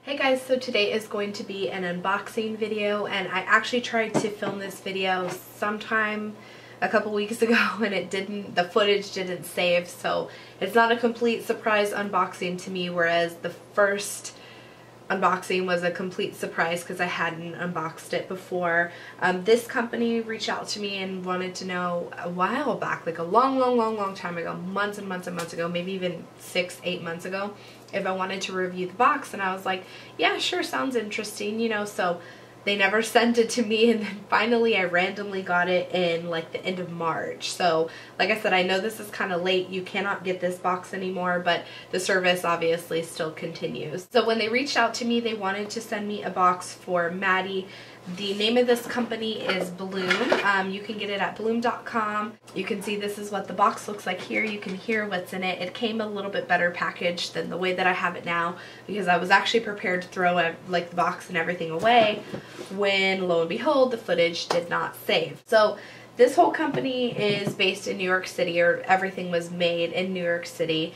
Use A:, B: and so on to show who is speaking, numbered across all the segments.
A: Hey guys, so today is going to be an unboxing video, and I actually tried to film this video sometime a couple weeks ago and the footage didn't save, so it's not a complete surprise unboxing to me, whereas the first unboxing was a complete surprise because I hadn't unboxed it before. This company reached out to me and wanted to know a while back, like a long time ago, months and months ago, maybe even 6-8 months ago, if I wanted to review the box, and I was like, yeah, sure, sounds interesting, you know. So they never sent it to me, and then finally I randomly got it in like the end of March. So like I said, I know this is kind of late, you cannot get this box anymore, but the service obviously still continues. So when they reached out to me, they wanted to send me a box for Maddie. The name of this company is Bluum. You can get it at Bluum.com. You can see this is what the box looks like here. You can hear what's in it. It came a little bit better packaged than the way that I have it now, because I was actually prepared to throw like the box and everything away when, lo and behold, the footage did not save. So this whole company is based in New York City, or everything was made in New York City.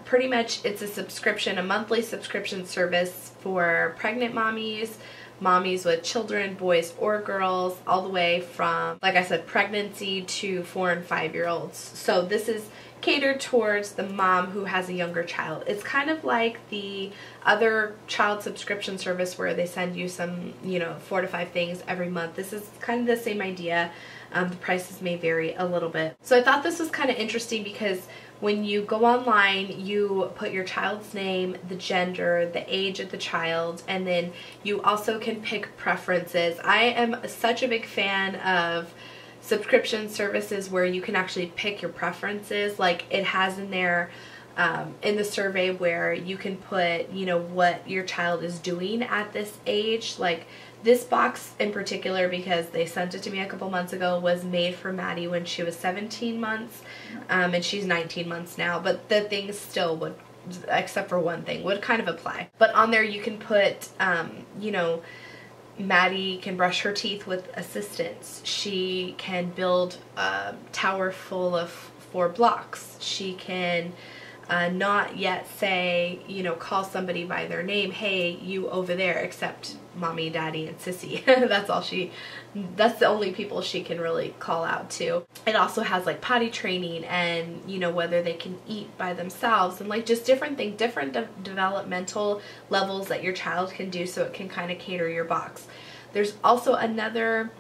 A: Pretty much it's a subscription, a monthly subscription service for pregnant mommies, mommies with children, boys or girls, all the way from, like I said, pregnancy to 4- and 5-year-olds. So this is catered towards the mom who has a younger child. It's kind of like the other child subscription service where they send you some, 4 to 5 things every month. This is kind of the same idea. The prices may vary a little bit. So I thought this was kind of interesting because when you go online, you put your child's name, the gender, the age of the child, and then you also can pick preferences. I am such a big fan of subscription services where you can actually pick your preferences. Like it has in there in the survey where you can put, what your child is doing at this age. Like this box in particular, because they sent it to me a couple months ago, was made for Maddie when she was 17 months, and she's 19 months now, but the things still would, except for one thing, would kind of apply. But on there you can put, Maddie can brush her teeth with assistance. She can build a tower full of 4 blocks. She can not yet say, call somebody by their name, hey, you over there, except mommy, daddy, and sissy. That's the only people she can really call out to. It also has like potty training and, whether they can eat by themselves, and like just different things, different developmental levels that your child can do, so it can kind of cater your box. There's also another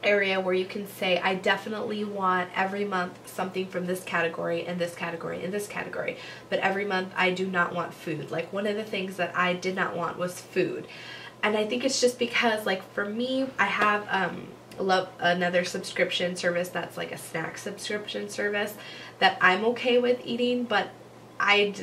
A: area where you can say, I definitely want every month something from this category and this category and this category, but every month I do not want food. Like one of the things that I did not want was food. And I think it's just because, like, for me, I have another subscription service that's like a snack subscription service that I'm okay with eating, but I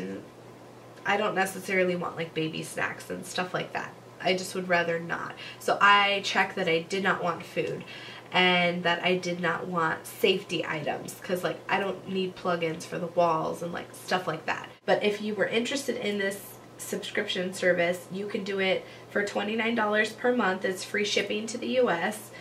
A: don't necessarily want like baby snacks and stuff like that. I just would rather not. So I checked that I did not want food and that I did not want safety items, because like I don't need plugins for the walls and like stuff like that. But if you were interested in this subscription service, you can do it for $29 per month. It's free shipping to the US.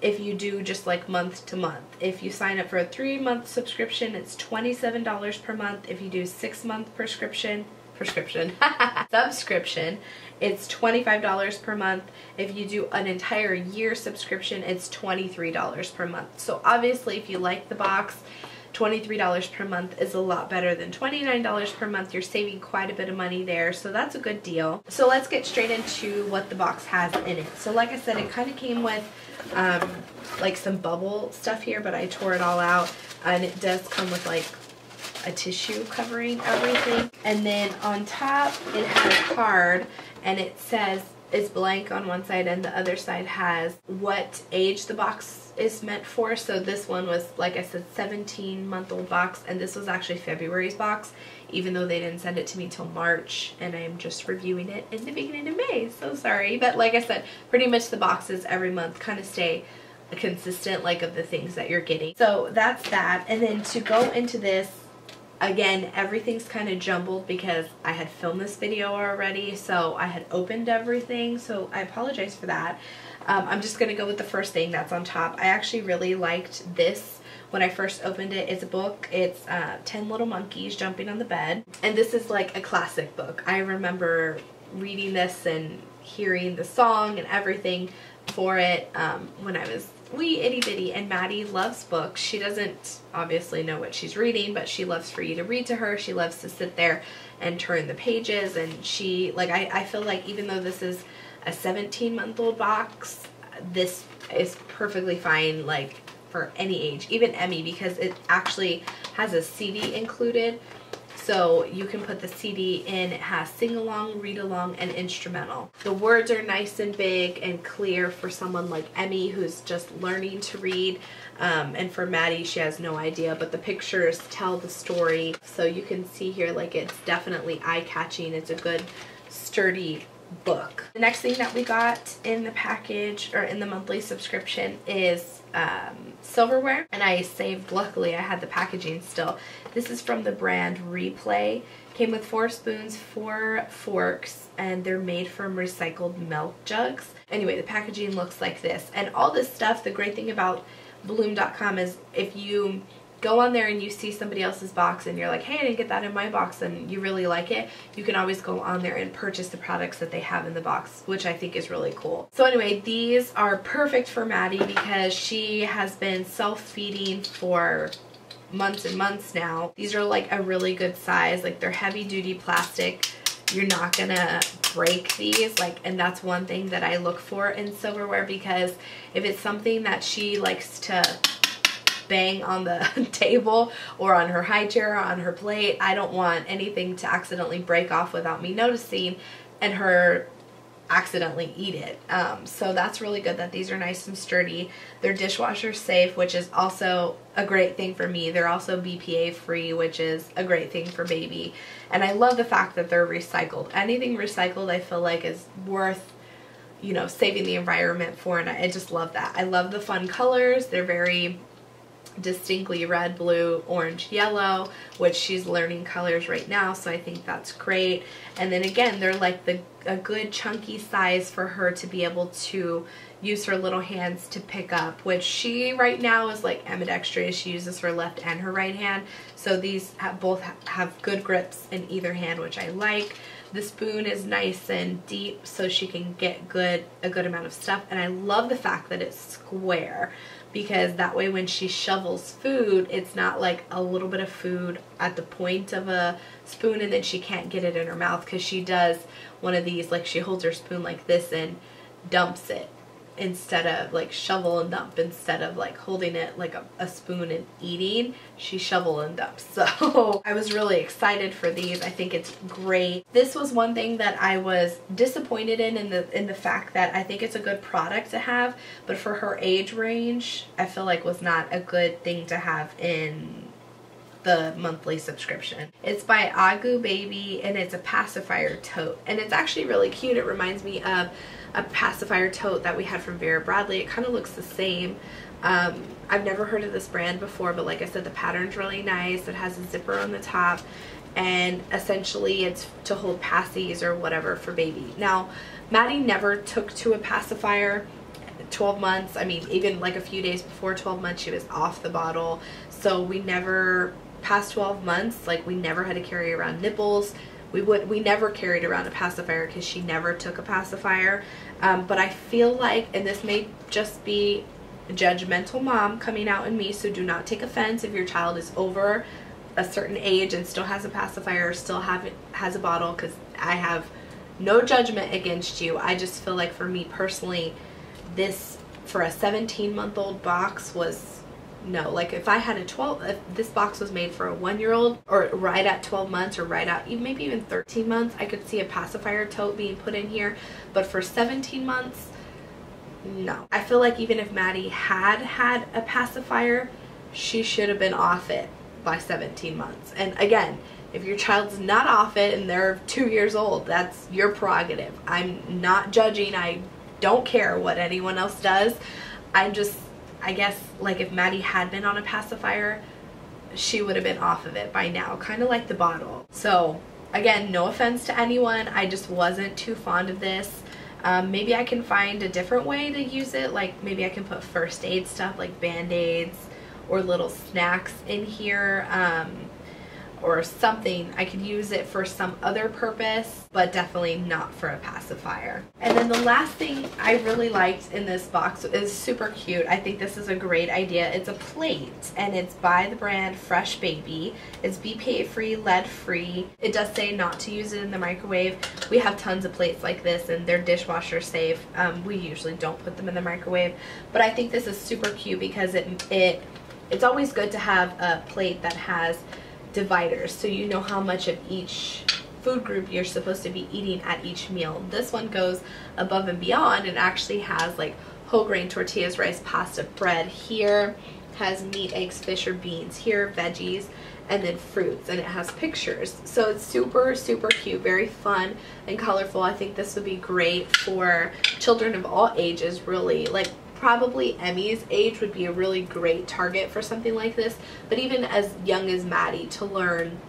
A: If you do just like month to month. If you sign up for a 3-month subscription, it's $27 per month. If you do 6-month subscription, it's $25 per month. If you do an entire year subscription, it's $23 per month. So obviously if you like the box, $23 per month is a lot better than $29 per month. You're saving quite a bit of money there, so that's a good deal. So let's get straight into what the box has in it. So like I said, it kind of came with like some bubble stuff here, but I tore it all out, and it does come with like a tissue covering everything. And then on top it has a card, and it says it's blank on one side and the other side has what age the box is meant for. So this one was, like I said, 17-month-old box, and this was actually February's box, even though they didn't send it to me till March, and I'm just reviewing it in the beginning of May, so sorry. But like I said, pretty much the boxes every month kind of stay consistent, like of the things that you're getting. So that's that. And then to go into this, again, everything's kind of jumbled because I had filmed this video already, so I had opened everything, so I apologize for that. I'm just going to go with the first thing that's on top. I actually really liked this when I first opened it. It's a book. It's 10 Little Monkeys Jumping on the Bed. And this is like a classic book. I remember reading this and hearing the song and everything for it when I was wee itty bitty. And Maddie loves books. She doesn't obviously know what she's reading, but she loves for you to read to her. She loves to sit there and turn the pages, and she, like, I feel like even though this is a 17-month-old box, this is perfectly fine, like, for any age, even Emmy, because it actually has a CD included. So you can put the CD in. It has sing-along, read-along, and instrumental. The words are nice and big and clear for someone like Emmy who's just learning to read. And for Maddie, she has no idea, but the pictures tell the story. So you can see here, like, it's definitely eye-catching. It's a good, sturdy book. The next thing that we got in the package, or in the monthly subscription, is silverware, and I saved, luckily I had the packaging still. This is from the brand Replay. Came with 4 spoons, 4 forks, and they're made from recycled milk jugs. Anyway, the packaging looks like this, and all this stuff, the great thing about Bluum.com is if you go on there and you see somebody else's box and you're like, hey, I didn't get that in my box, and you really like it, you can always go on there and purchase the products that they have in the box, which I think is really cool. So anyway, these are perfect for Maddie because she has been self-feeding for months and months now. These are like a really good size, like they're heavy duty plastic. You're not gonna break these, like, and that's one thing that I look for in silverware, because if it's something that she likes to bang on the table or on her high chair or on her plate, I don't want anything to accidentally break off without me noticing and her accidentally eat it. So that's really good that these are nice and sturdy. They're dishwasher safe, which is also a great thing for me. They're also BPA free, which is a great thing for baby. And I love the fact that they're recycled. Anything recycled I feel like is worth, you know, saving the environment for, and I just love that. I love the fun colors. They're very distinctly red, blue, orange, yellow, which she's learning colors right now, so I think that's great. And then again, they're like a good chunky size for her to be able to use her little hands to pick up, which she right now is like ambidextrous. She uses her left and her right hand, so these both have good grips in either hand, which I like. The spoon is nice and deep so she can get a good amount of stuff, and I love the fact that it's square, because that way when she shovels food, it's not like a little bit of food at the point of a spoon and then she can't get it in her mouth, because she does one of these, like she holds her spoon like this and dumps it, instead of like shovel and dump, instead of like holding it like a spoon and eating, she shovel and dumps. So I was really excited for these. I think it's great. This was one thing that I was disappointed in the fact that I think it's a good product to have, but for her age range, I feel like was not a good thing to have in the monthly subscription. It's by Agu Baby, and it's a pacifier tote, and it's actually really cute. It reminds me of a pacifier tote that we had from Vera Bradley. It kind of looks the same. I've never heard of this brand before, but like I said, the pattern's really nice. It has a zipper on the top, and essentially it's to hold passies or whatever for baby. Now, Maddie never took to a pacifier. 12 months, I mean, even like a few days before 12 months, she was off the bottle. So we never, past 12 months, like we never had to carry around nipples. We never carried around a pacifier because she never took a pacifier. But I feel like, and this may just be a judgmental mom coming out in me, so do not take offense if your child is over a certain age and still has a pacifier or still has a bottle, because I have no judgment against you. I just feel like for me personally, this for a 17-month-old box was no. Like if I had if this box was made for a 1-year-old or right at 12 months or right at maybe even 13 months, I could see a pacifier tote being put in here. But for 17 months, no. I feel like even if Maddie had a pacifier, she should have been off it by 17 months. And again, if your child's not off it and they're 2 years old, that's your prerogative. I'm not judging. I don't care what anyone else does. I guess like if Maddie had been on a pacifier, she would have been off of it by now, kind of like the bottle. So again, no offense to anyone, I just wasn't too fond of this. Maybe I can find a different way to use it, like maybe I can put first aid stuff like Band-Aids or little snacks in here, or something. I could use it for some other purpose, but definitely not for a pacifier. And then the last thing I really liked in this box is super cute. I think this is a great idea. It's a plate, and it's by the brand Fresh Baby. It's BPA free, lead free. It does say not to use it in the microwave. We have tons of plates like this, and they're dishwasher safe. We usually don't put them in the microwave, but I think this is super cute because it's always good to have a plate that has dividers, so you know how much of each food group you're supposed to be eating at each meal. This one goes above and beyond and actually has like whole grain tortillas, rice, pasta, bread. Here has meat, eggs, fish, or beans. Here veggies, and then fruits, and it has pictures. So it's super, super cute, very fun and colorful. I think this would be great for children of all ages, really. Like probably Emmy's age would be a really great target for something like this, but even as young as Maddie, to learn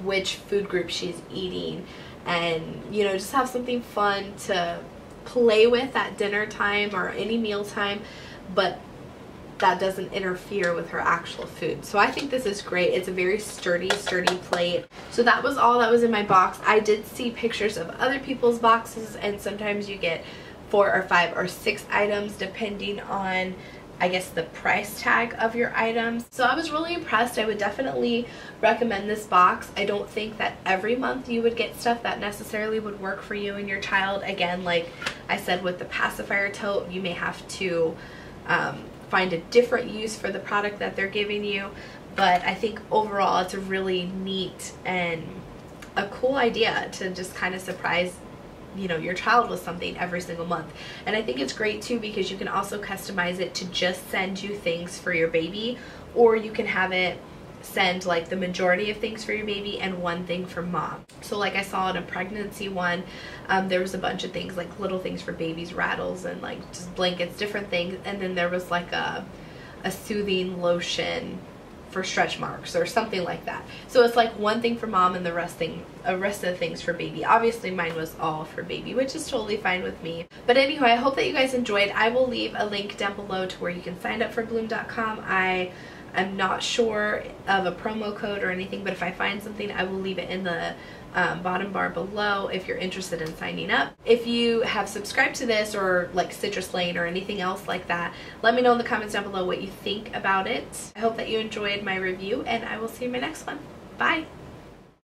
A: which food group she's eating, and you know, just have something fun to play with at dinner time or any meal time, but that doesn't interfere with her actual food. So I think this is great. It's a very sturdy plate. So that was all that was in my box. I did see pictures of other people's boxes, and sometimes you get 4 or 5 or 6 items depending on, I guess, the price tag of your items. So I was really impressed. I would definitely recommend this box. I don't think that every month you would get stuff that necessarily would work for you and your child. Again, like I said with the pacifier tote, you may have to find a different use for the product that they're giving you, but I think overall it's a really neat and a cool idea to just kind of surprise, you know, your child with something every single month. And I think it's great too because you can also customize it to just send you things for your baby, or you can have it send like the majority of things for your baby and one thing for mom. So like I saw in a pregnancy one, there was a bunch of things like little things for babies, rattles, and like just blankets, different things, and then there was like a soothing lotion for stretch marks or something like that. So it's like one thing for mom and the rest of the things for baby. Obviously mine was all for baby, which is totally fine with me. But anyway, I hope that you guys enjoyed. I will leave a link down below to where you can sign up for Bluum.com. I'm not sure of a promo code or anything, but if I find something, I will leave it in the bottom bar below if you're interested in signing up. If you have subscribed to this or like Citrus Lane or anything else like that, let me know in the comments down below what you think about it. I hope that you enjoyed my review, and I will see you in my next one. Bye!